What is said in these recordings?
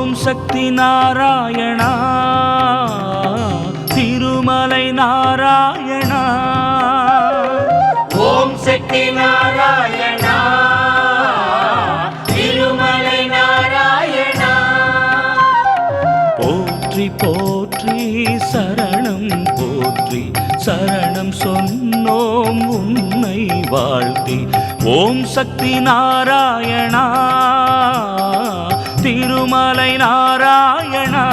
ஓம் சக்தி நாராயணா திருமலை நாராயணா. ஓம் சக்தி நாராயணா திருமலை நாராயணா. போற்றி போற்றி சரணம் போற்றி சரணம் சொன்னோம் உன்னை வாழ்த்தி. ஓம் சக்தி நாராயணா திருமலை நாராயணா.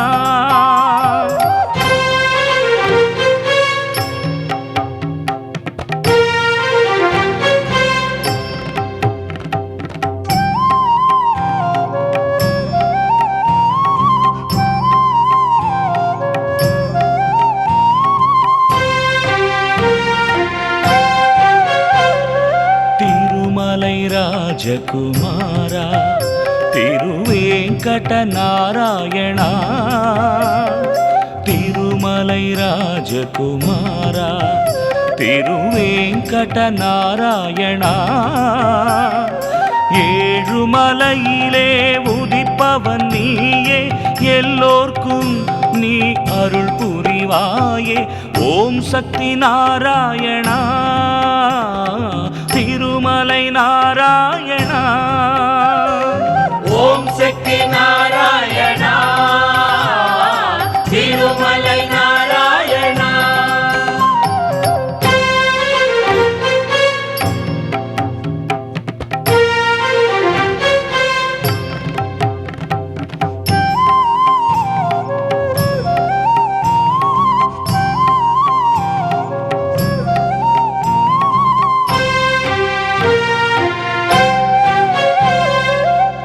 ராஜகுமாரா திருவேங்கட நாராயணா. திருமலை ராஜகுமாரா திருவேங்கட நாராயணா. ஏழுமலையிலே உதிப்பவன் நீயே எல்லோர்க்கும் நீ அருள் புரிவாயே. ஓம் சக்தி நாராயணா திருமலை நாராயணா. ஓம் சக்தி நாராயணா திருமலை நாராயணா.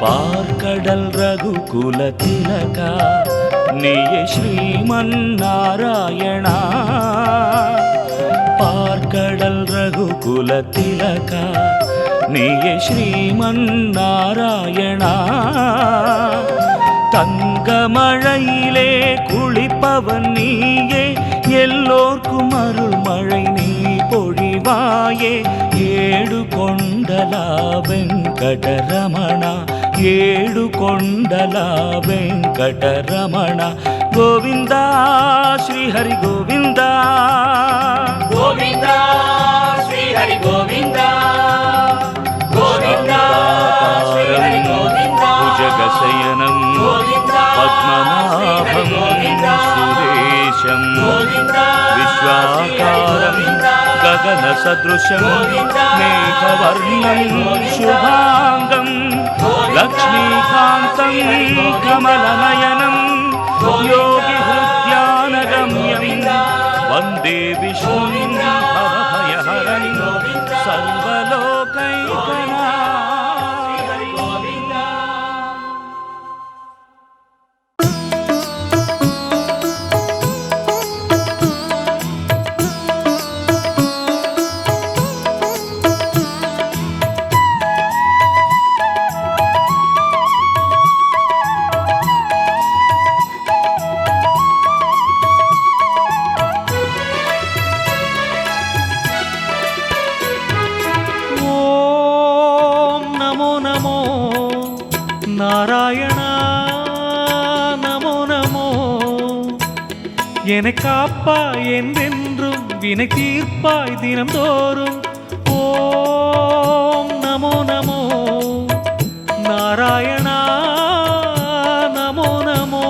பார்க்கடல் ரகுகுல திலகா நீயே ஸ்ரீமன் நாராயணா. பார்க்கடல் ரகுகுல திலகா நீயே ஸ்ரீமன் நாராயணா. தங்கமழையிலே குளிப்பவன் நீயே எல்லோர்க்கும் அருள் மழை நீ பொழிவாயே. ஏடு கொண்டலா வெங்கடரமணா ஏடு கொண்டலா வெங்கடரமணா. கோவிந்தா ஸ்ரீ ஹரி கோவிந்தா கோவிந்தா ஸ்ரீ ஹரி கோவிந்தா கோவிந்தா ஸ்ரீ ஹரி கோவிந்தா. புஜகசயனம் பத்மநாபம் சுரேஷம் விஸ்வாகாரம் गगन सदृशं मेघवर्णं शुभांगं लक्ष्मीकान्तं कमलनयनं योगी हृद्यानगम्यं वन्दे विष्णुं भवभयहरं सर्वलोकैकनाथं. என்னை காப்பாய் என்றென்றும் வினை தீர்ப்பாய் தினம்தோறும். ஓம் நமோ நமோ நாராயணா நமோ நமோ.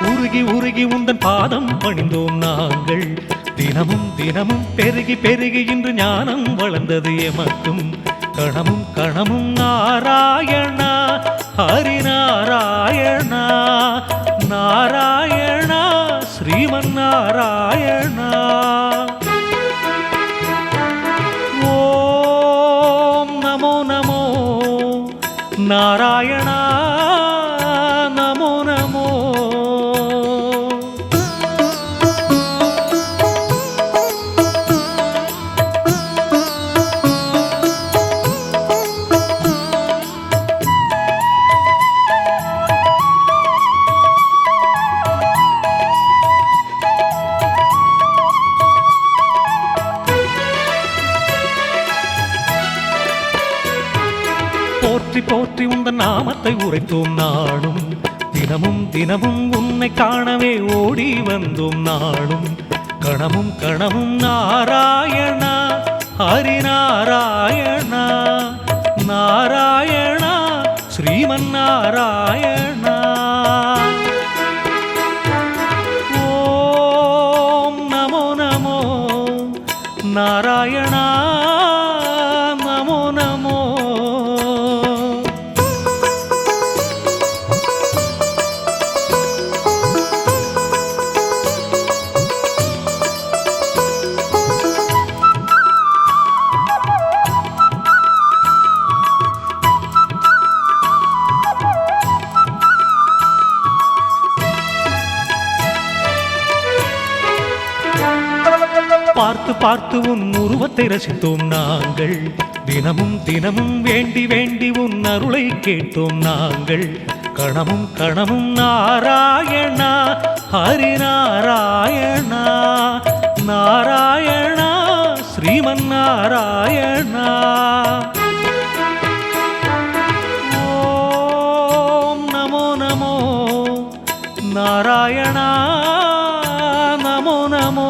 உருகி உருகி உந்தன் பாதம் பணிந்தோம் நாங்கள் தினமும் தினமும். பெருகி பெருகி இன்று ஞானம் வளர்ந்தது எமக்கும் கணமும் கணமும். நாராயணா ஹரி நாராயணா நாராயணா ஸ்ரீமன் நாராயணா. ஓம் நமோ நமோ நாராயணா நமோ நமோ. போற்றி உந்தன் நாமத்தை உரைத்தோம் நாடும் தினமும் தினமும் உன்னை காணவே ஓடி வந்தோம் நாடும் கணமும் கணமும் நாராயணா ஹரிநாராயணா நாராயணா ஸ்ரீமன் நாராயணா ஓம் நமோ நமோ நாராயணா நமோ நமோ பார்த்து பார்த்து உன் உருவத்தை ரசித்தோம் நாங்கள் தினமும் தினமும் வேண்டி வேண்டி உன் அருளை கேட்டோம் நாங்கள் கணமும் கணமும் நாராயணா ஹரிநாராயணா நாராயணா ஸ்ரீமன் நாராயணா ஓம் நமோ நமோ நாராயணா நமோ நமோ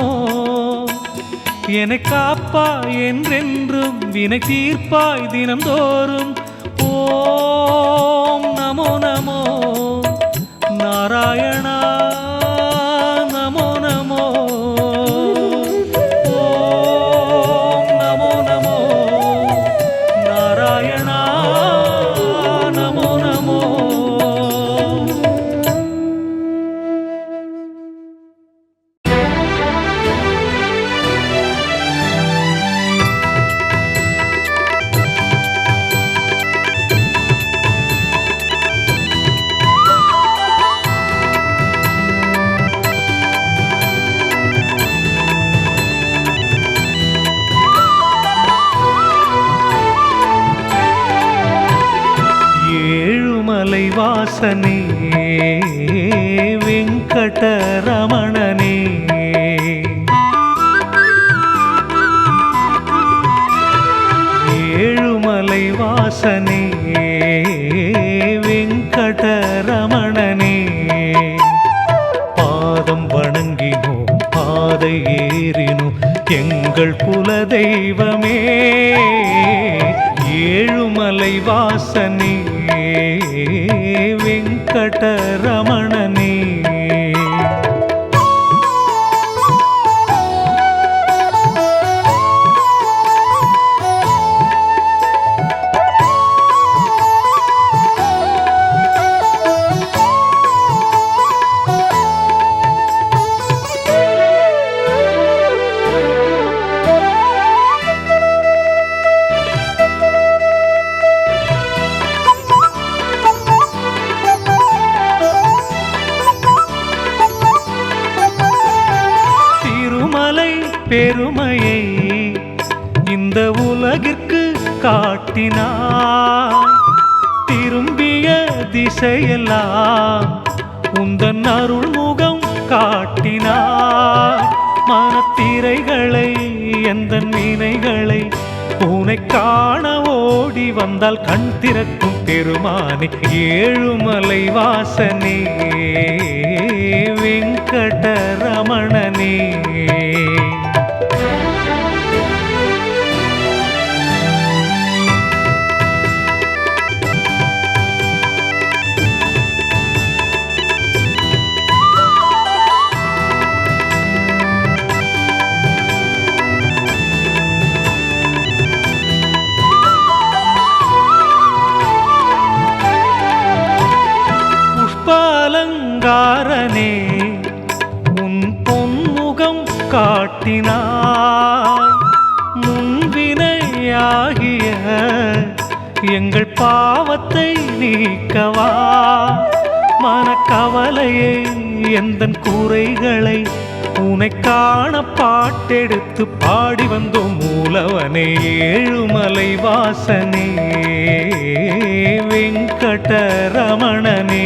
என்னை காப்பாய் என்றென்றும் வினை தீர்ப்பாய் தினம்தோறும் ஓம் நமோ நமோ நாராயணா நமோ நமோ ஓம் நமோ நமோ நாராயணா நமோ நமோ ஏழுமலை வாசனே வெங்கடரமணனே ஏழுமலை வாசனே வெங்கடரமணனே பாதம் வணங்கினோம் பாதை ஏறினோம் எங்கள் குலதெய்வமே ஏழுமலை வாசனே வெங்கடரமணனே பெருமையை இந்த உலகிற்கு காட்டினாய் திரும்பிய திசையெல்லாம் உந்தன் அருள் முகம் காட்டினாய் மனத்திரைகளை எந்தன் வினைகளை உனை காண ஓடி வந்தால் கண் திறக்கும் பெருமானே ஏழுமலை வாசனே வெங்கடரமணனே புஷ்பாலங்காரனே உன் பொன்முகம் காட்டினாய் முன்வினையாகிய எங்கள் பாவத்தை நீக்கவா மனக்கவலையை எந்தன் குறைகளை உனை காண பாட்டெடுத்து பாடி வந்தோம் மூலவனே ஏழுமலை வாசனே வெங்கடரமணனே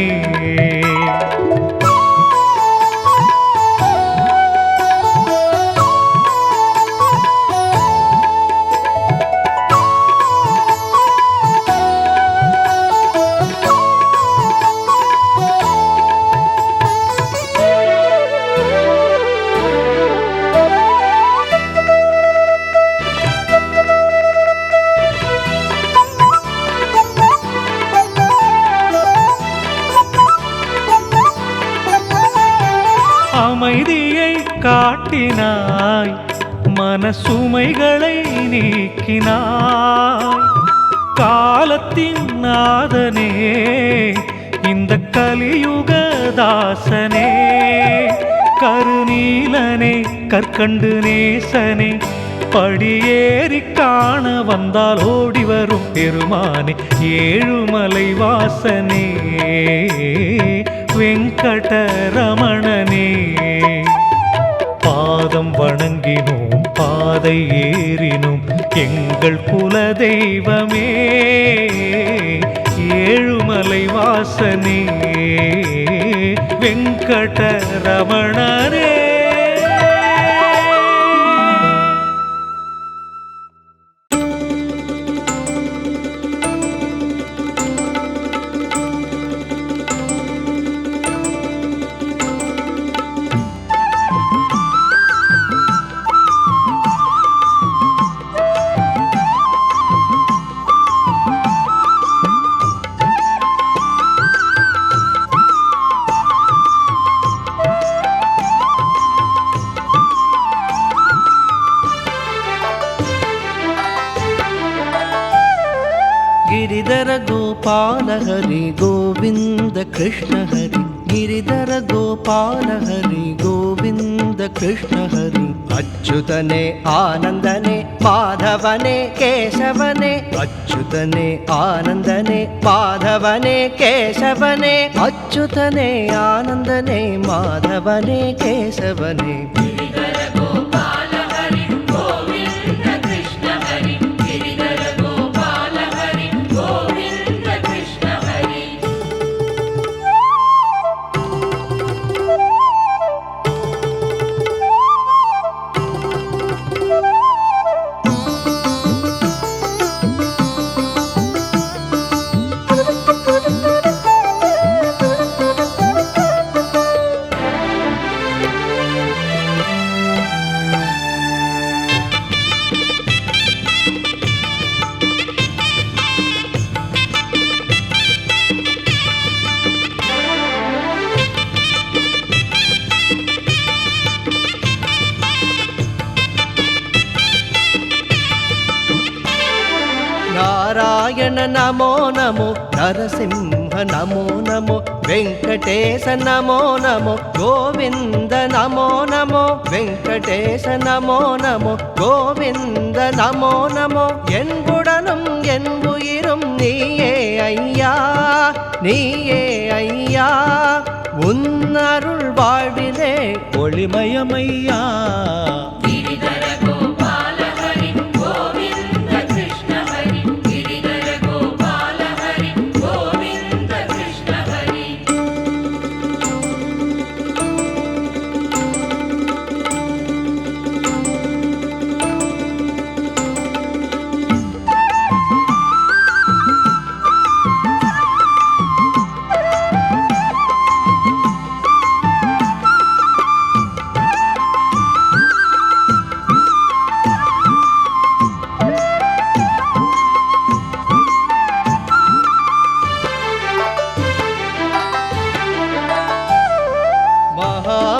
வந்தாய், மனசுமைகளை நீக்கினாய். காலத்தின் நாதனே, இந்த கலியுக தாசனே, கருநீலனே, கற்கண்டு நேசனே, படியேறி காண வந்தால் ஓடி வரும் பெருமானே, ஏழுமலை வாசனே, வெங்கடரமணனே. பாதம் வணங்கினோம், பாதை ஏறினோம், எங்கள் குல தெய்வமே, ஏழுமலை வாசனே, வெங்கடரமணனே. गिरिधर गोपाल हरि गोविंद कृष्ण हरि, गिरिधर गोपाल हरि गोविंद कृष्ण हरि. अच्युतने आनंदने माधवने केशवने, अच्युतने आनंदने माधवने केशवने, अच्युतने आनंदने माधवने केशवने. नारायण नमो नमो, नरसिंह नमो नमो, वेंकटेश नमो नमो, गोविंद नमो नमो, वेंकटेश नमो नमो, गोविंद नमो नमो. என்புடனும் என் உயிரும் நீயே ஐயா, நீயே ஐயா, உன் அருள் வாழ்விலே ஒளிமயமையா.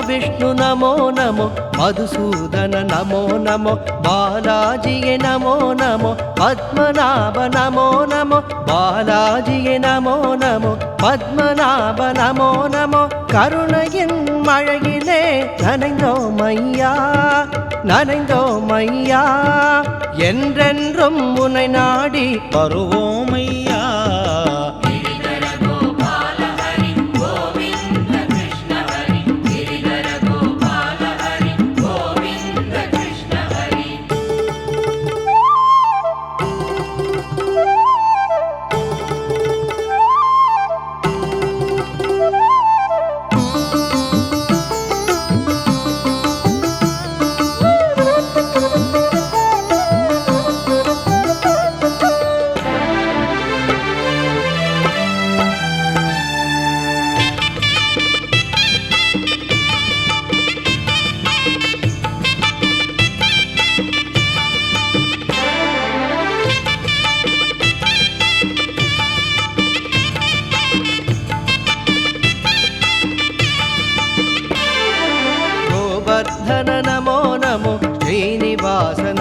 विष्णु नमो नमो, मधुसूदन नमो नमो, बालाजिये नमो नमो, पद्मनाभ नमो नमो, बालाजिये नमो नमो, पद्मनाभ नमो नमो. கருணையின் மழையிலே நனைந்தோம் ஐயா, நனைந்தோம் ஐயா, என்றென்றும் உன்னை நாடி வருவோம் ஐயா.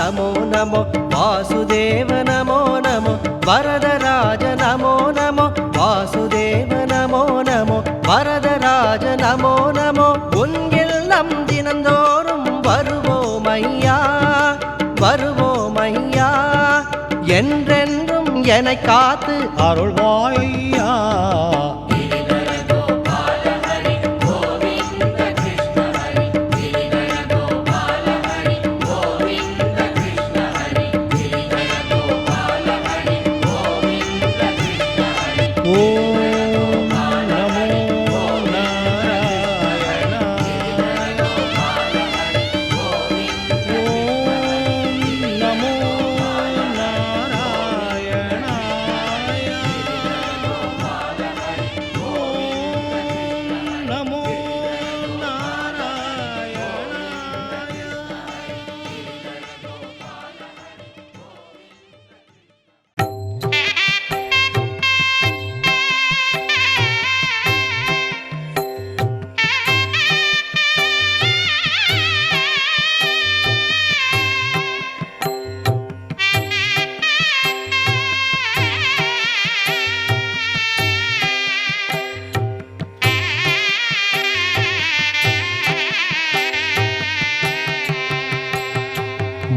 நமோ நமோ வாசுதேவ நமோ நமோ வரதராஜ நமோ நமோ வாசுதேவ நமோ நமோ வரதராஜ நமோ நமோ உன் இல்லம் தினந்தோறும் வருவோம் ஐயா வருவோம் ஐயா என்றென்றும் என்னை காத்து அருள்வாயா.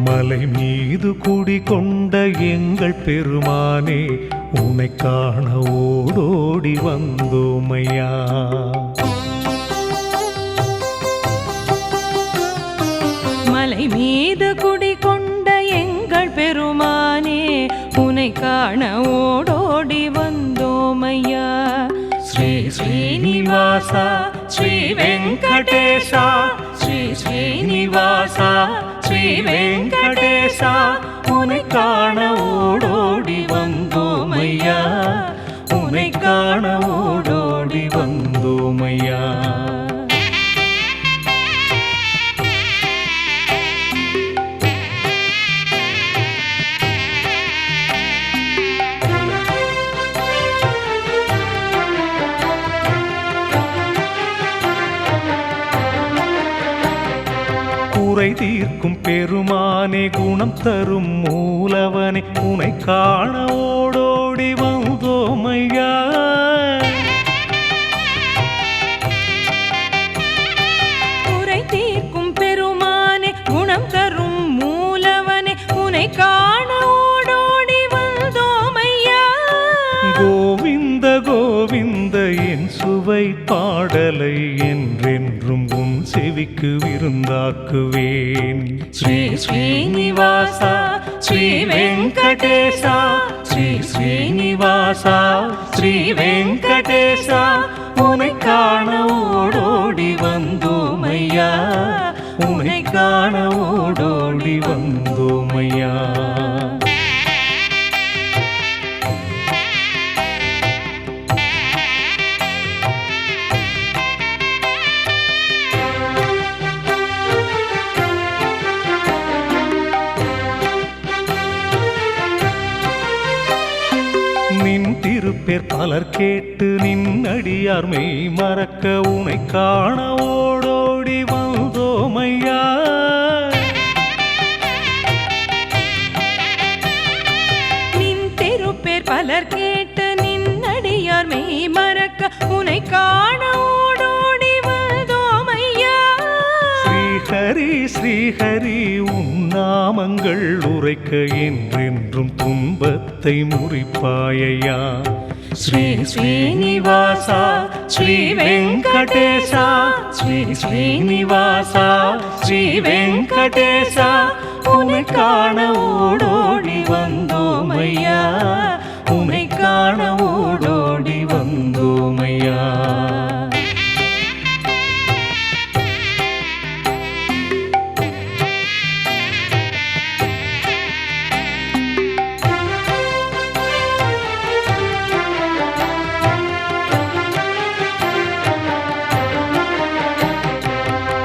மலை மீது குடிகொண்ட எங்கள் பெருமானே உன்னை காண ஓடோடி வந்தோமையா. மலை மீது குடிகொண்ட எங்கள் பெருமானே உன்னை காண ஓடோடி வந்தோமையா. ஸ்ரீ ஸ்ரீனிவாசா ஸ்ரீ வெங்கடேசா ஸ்ரீ ஸ்ரீனிவாசா ஸ்ரீ வெங்கடேசா உன்னை காண ஓடோடி வந்தோமையா உன்னை காண ஓடோடி வந்தோமையா. குறை தீர்க்கும் பெருமானே குணம் தரும் மூலவனே உன்னை காண ஓடோடி வந்தோமையா. குறை தீர்க்கும் பெருமானே குணம் தரும் மூலவனே உன்னை காண ஓடோடி வந்தோமையா. கோவிந்த கோவிந்த என் சுவை பாடலை என்றென்றும் உன் செவிக்கு விருந்தாக்குவேன். ஸ்ரீ ஸ்ரீனிவாசா ஸ்ரீ வெங்கடேசா ஸ்ரீ ஸ்ரீனிவாசா ஸ்ரீ வெங்கடேசா உன்னை காண ஓடோடி வந்தோமையா உன்னை காண ஓடோடி வந்தோமையா. நின் திருப்பேர் பலர் கேட்டு நின்னடியார் மெய் மறக்க உன்னை காண ஓடோடி வந்தோமையா. நின் திருப்பேர் பலர் கேட்டு நின்னடியார் மெய் மறக்க உன்னை காண ஓடோடி வந்தோமையா. ஸ்ரீஹரி ஸ்ரீஹரி உன் நாமங்கள் உரைக்க என்றென்றும் துன்பத்தை முறிப்பாயையா. ஸ்ரீ ஸ்ரீனிவாசா ஸ்ரீ வெங்கடேசா ஸ்ரீ ஸ்ரீனிவாசா ஸ்ரீ வெங்கடேசா உன்னை காண ஓடோடி வந்தோமையா உன்னை காண ஓடோடி வந்தோமையா.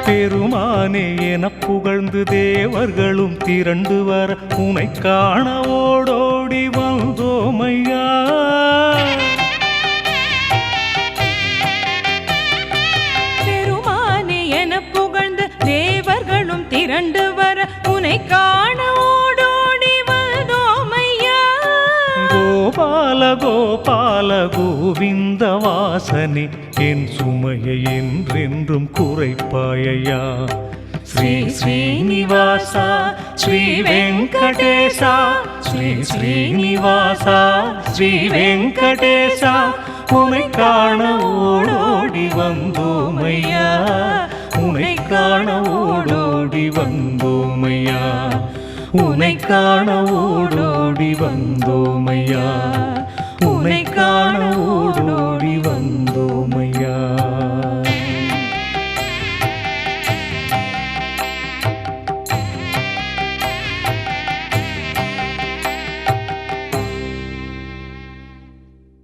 பெருமானே என புகழ்ந்து தேவர்களும் திரண்டு வர உன்னை காண ஓடோடி வந்தோமையா. பெருமானே என புகழ்ந்து தேவர்களும் திரண்டு வர உன்னை காண கோபால கோவிந்த வாசனே என் சுமையை என்றென்றும் குறைப்பாயையா ஸ்ரீ ஸ்ரீனிவாசா ஸ்ரீ வெங்கடேசா ஸ்ரீ ஸ்ரீனிவாசா ஸ்ரீ வெங்கடேசா உனை காண ஓடோடி வந்தோமையா உனை காண ஓடோடி வந்தோமையா உனை காண ஓடோடி வந்தோமையா உனை காண ஓடோடி